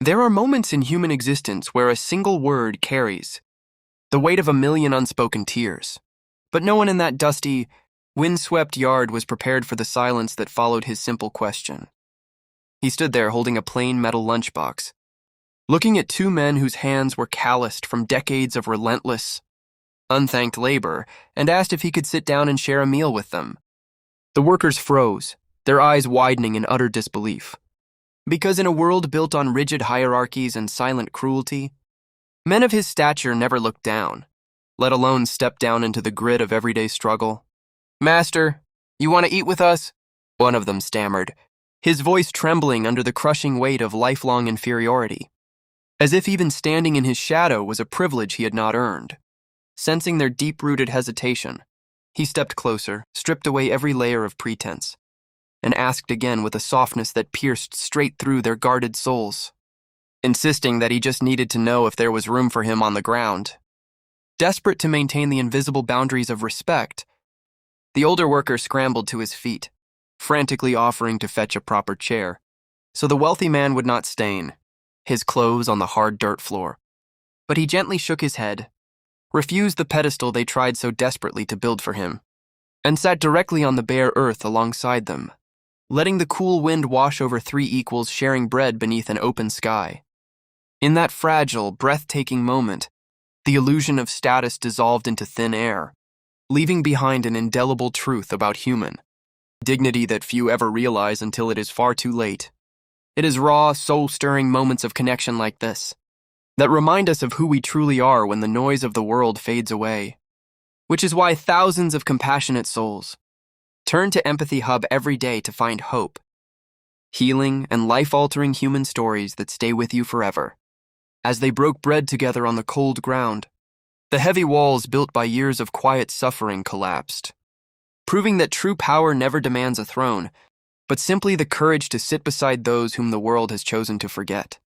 There are moments in human existence where a single word carries the weight of a million unspoken tears. But no one in that dusty, windswept yard was prepared for the silence that followed his simple question. He stood there holding a plain metal lunchbox, looking at two men whose hands were calloused from decades of relentless, unthanked labor, and asked if he could sit down and share a meal with them. The workers froze, their eyes widening in utter disbelief. Because in a world built on rigid hierarchies and silent cruelty, men of his stature never looked down, let alone step down into the grit of everyday struggle. "Master, you want to eat with us?" one of them stammered, his voice trembling under the crushing weight of lifelong inferiority, as if even standing in his shadow was a privilege he had not earned. Sensing their deep-rooted hesitation, he stepped closer, stripped away every layer of pretense, and asked again with a softness that pierced straight through their guarded souls, insisting that he just needed to know if there was room for him on the ground. Desperate to maintain the invisible boundaries of respect, the older worker scrambled to his feet, frantically offering to fetch a proper chair, so the wealthy man would not stain his clothes on the hard dirt floor. But he gently shook his head, refused the pedestal they tried so desperately to build for him, and sat directly on the bare earth alongside them, letting the cool wind wash over three equals sharing bread beneath an open sky. In that fragile, breathtaking moment, the illusion of status dissolved into thin air, leaving behind an indelible truth about human dignity that few ever realize until it is far too late. It is raw, soul-stirring moments of connection like this that remind us of who we truly are when the noise of the world fades away, which is why thousands of compassionate souls turn to Empathy Hub every day to find hope, healing, and life-altering human stories that stay with you forever. As they broke bread together on the cold ground, the heavy walls built by years of quiet suffering collapsed, proving that true power never demands a throne, but simply the courage to sit beside those whom the world has chosen to forget.